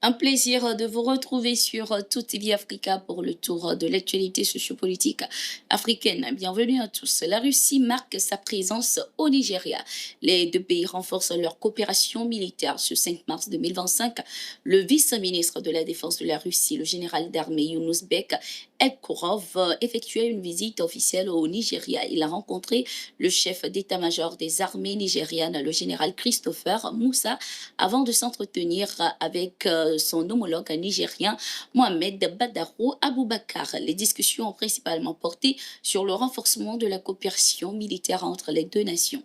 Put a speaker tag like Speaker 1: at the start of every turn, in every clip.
Speaker 1: Un plaisir de vous retrouver sur Tout TV Africa pour le tour de l'actualité sociopolitique africaine. Bienvenue à tous. La Russie marque sa présence au Nigeria. Les deux pays renforcent leur coopération militaire. Ce 5 mars 2025, le vice-ministre de la Défense de la Russie, le général d'armée Younous-Bek Elkorov, effectuait une visite officielle au Nigeria. Il a rencontré le chef d'état-major des armées nigérianes, le général Christopher Moussa, avant de s'entretenir avec son homologue nigérien Mohamed Badaro Aboubakar. Les discussions ont principalement porté sur le renforcement de la coopération militaire entre les deux nations.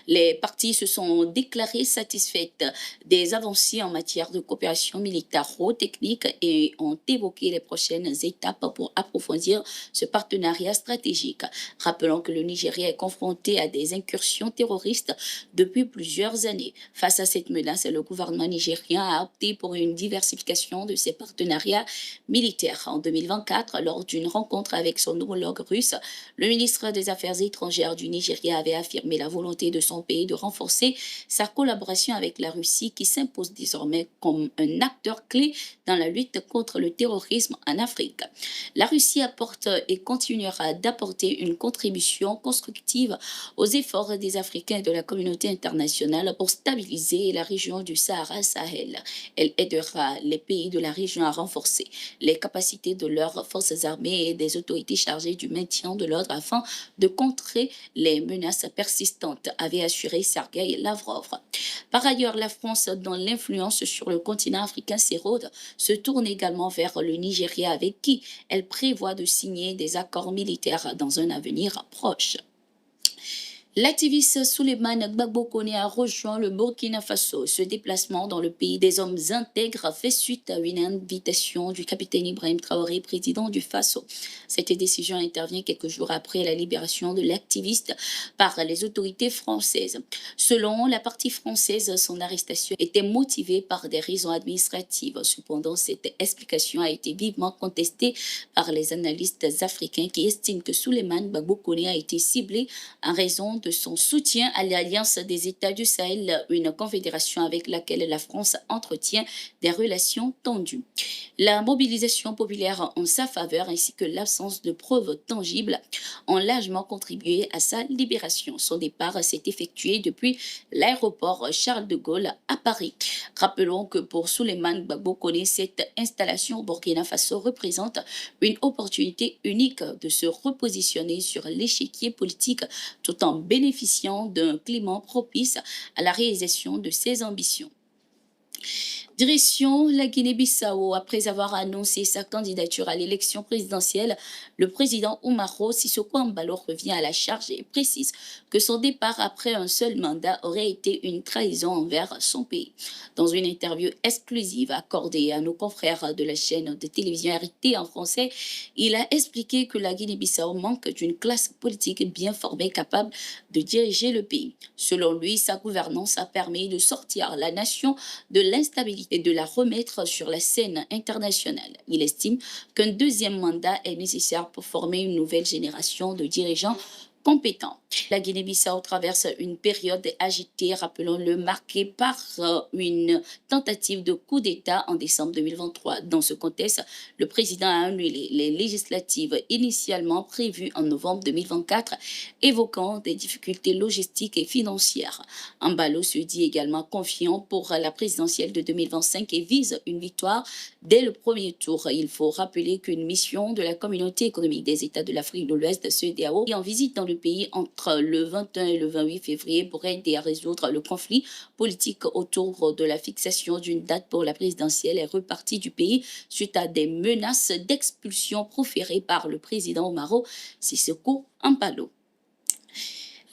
Speaker 1: Les parties se sont déclarées satisfaites des avancées en matière de coopération militaire technique et ont évoqué les prochaines étapes pour approfondir ce partenariat stratégique. Rappelons que le Nigeria est confronté à des incursions terroristes depuis plusieurs années. Face à cette menace, le gouvernement nigérien a opté pour une diversification de ses partenariats militaires. En 2024, lors d'une rencontre avec son homologue russe, le ministre des Affaires étrangères du Nigeria avait affirmé la volonté de son pays de renforcer sa collaboration avec la Russie, qui s'impose désormais comme un acteur clé dans la lutte contre le terrorisme en Afrique. La Russie apporte et continuera d'apporter une contribution constructive aux efforts des Africains et de la communauté internationale pour stabiliser la région du Sahara-Sahel. Elle aidera les pays de la région à renforcer les capacités de leurs forces armées et des autorités chargées du maintien de l'ordre afin de contrer les menaces persistantes, avait assuré Sergei Lavrov. Par ailleurs, la France, dont l'influence sur le continent africain s'érode, se tourne également vers le Nigeria, avec qui elle prévoit de signer des accords militaires dans un avenir proche. L'activiste Souleymane Gbagbo Koné a rejoint le Burkina Faso. Ce déplacement dans le pays des hommes intègres fait suite à une invitation du capitaine Ibrahim Traoré, président du Faso. Cette décision intervient quelques jours après la libération de l'activiste par les autorités françaises. Selon la partie française, son arrestation était motivée par des raisons administratives. Cependant, cette explication a été vivement contestée par les analystes africains qui estiment que Souleymane Gbagbo Koné a été ciblé en raison de son soutien à l'Alliance des États du Sahel, une confédération avec laquelle la France entretient des relations tendues. La mobilisation populaire en sa faveur ainsi que l'absence de preuves tangibles ont largement contribué à sa libération. Son départ s'est effectué depuis l'aéroport Charles de Gaulle à Paris. Rappelons que pour Souleymane Gbagbo Koné, cette installation au Burkina Faso représente une opportunité unique de se repositionner sur l'échiquier politique tout en bénéficiant d'un climat propice à la réalisation de ses ambitions. Direction la Guinée-Bissau. Après avoir annoncé sa candidature à l'élection présidentielle, le président Umaro Sissoko Embalo revient à la charge et précise que son départ après un seul mandat aurait été une trahison envers son pays. Dans une interview exclusive accordée à nos confrères de la chaîne de télévision RT en français, il a expliqué que la Guinée-Bissau manque d'une classe politique bien formée capable de diriger le pays. Selon lui, sa gouvernance a permis de sortir la nation de l'instabilité et de la remettre sur la scène internationale. Il estime qu'un deuxième mandat est nécessaire pour former une nouvelle génération de dirigeants compétents. La Guinée-Bissau traverse une période agitée, rappelons-le, marquée par une tentative de coup d'État en décembre 2023. Dans ce contexte, le président a annulé les législatives initialement prévues en novembre 2024, évoquant des difficultés logistiques et financières. Embalo se dit également confiant pour la présidentielle de 2025 et vise une victoire dès le premier tour. Il faut rappeler qu'une mission de la Communauté économique des États de l'Afrique de l'Ouest, CEDEAO, est en visite dans le pays entre le 21 et le 28 février pour aider à résoudre le conflit politique autour de la fixation d'une date pour la présidentielle est repartie du pays suite à des menaces d'expulsion proférées par le président Umaro Sissoko Embalo.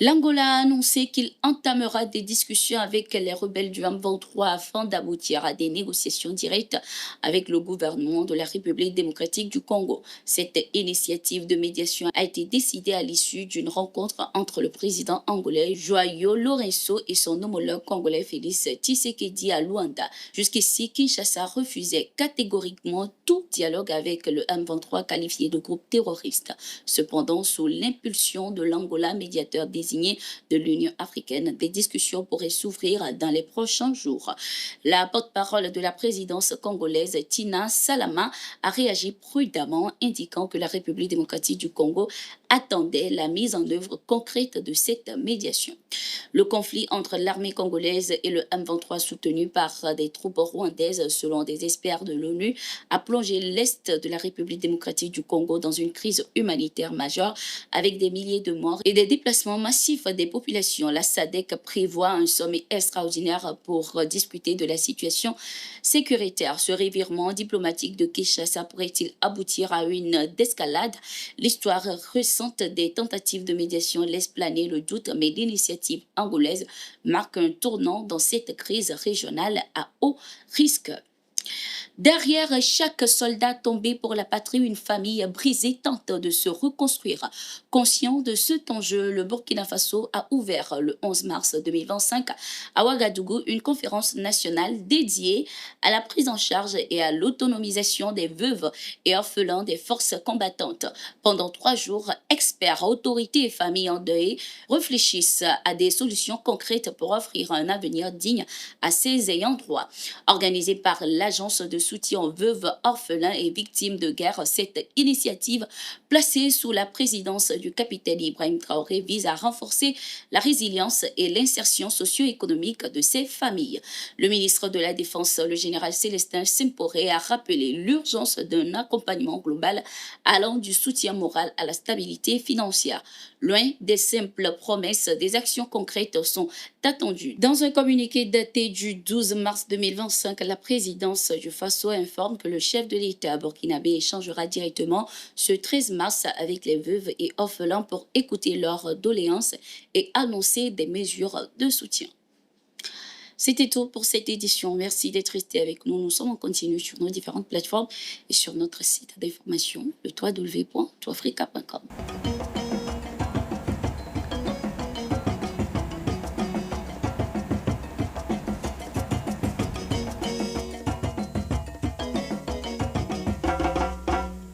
Speaker 1: L'Angola a annoncé qu'il entamera des discussions avec les rebelles du M23 afin d'aboutir à des négociations directes avec le gouvernement de la République démocratique du Congo. Cette initiative de médiation a été décidée à l'issue d'une rencontre entre le président angolais Joao Lourenço et son homologue congolais Félix Tshisekedi à Luanda. Jusqu'ici, Kinshasa refusait catégoriquement tout dialogue avec le M23 qualifié de groupe terroriste. Cependant, sous l'impulsion de l'Angola, médiateur des désigné de l'Union africaine. Des discussions pourraient s'ouvrir dans les prochains jours. La porte-parole de la présidence congolaise, Tina Salama, a réagi prudemment, indiquant que la République démocratique du Congo attendait la mise en œuvre concrète de cette médiation. Le conflit entre l'armée congolaise et le M23 soutenu par des troupes rwandaises, selon des experts de l'ONU, a plongé l'Est de la République démocratique du Congo dans une crise humanitaire majeure avec des milliers de morts et des déplacements massifs des populations. La SADC prévoit un sommet extraordinaire pour discuter de la situation sécuritaire. Ce revirement diplomatique de Kinshasa pourrait-il aboutir à une escalade? L'histoire récente des tentatives de médiation laisse planer le doute, mais l'initiative angolaise marque un tournant dans cette crise régionale à haut risque. Derrière chaque soldat tombé pour la patrie, une famille brisée tente de se reconstruire. Conscient de cet enjeu, le Burkina Faso a ouvert le 11 mars 2025 à Ouagadougou une conférence nationale dédiée à la prise en charge et à l'autonomisation des veuves et orphelins des forces combattantes. Pendant 3 jours, experts, autorités et familles en deuil réfléchissent à des solutions concrètes pour offrir un avenir digne à ces ayants droit. Organisé par l'Agence de soutien aux veuves, orphelins et victimes de guerre, cette initiative, placée sous la présidence du capitaine Ibrahim Traoré, vise à renforcer la résilience et l'insertion socio-économique de ces familles. Le ministre de la Défense, le général Célestin Simporé, a rappelé l'urgence d'un accompagnement global allant du soutien moral à la stabilité financière. Loin des simples promesses, des actions concrètes sont attendues. Dans un communiqué daté du 12 mars 2025, la présidence du Faso informe que le chef de l'État burkinabé échangera directement ce 13 mars avec les veuves et orphelins pour écouter leurs doléances et annoncer des mesures de soutien. C'était tout pour cette édition. Merci d'être resté avec nous. Nous sommes en continu sur nos différentes plateformes et sur notre site d'information, le www.toafrica.com.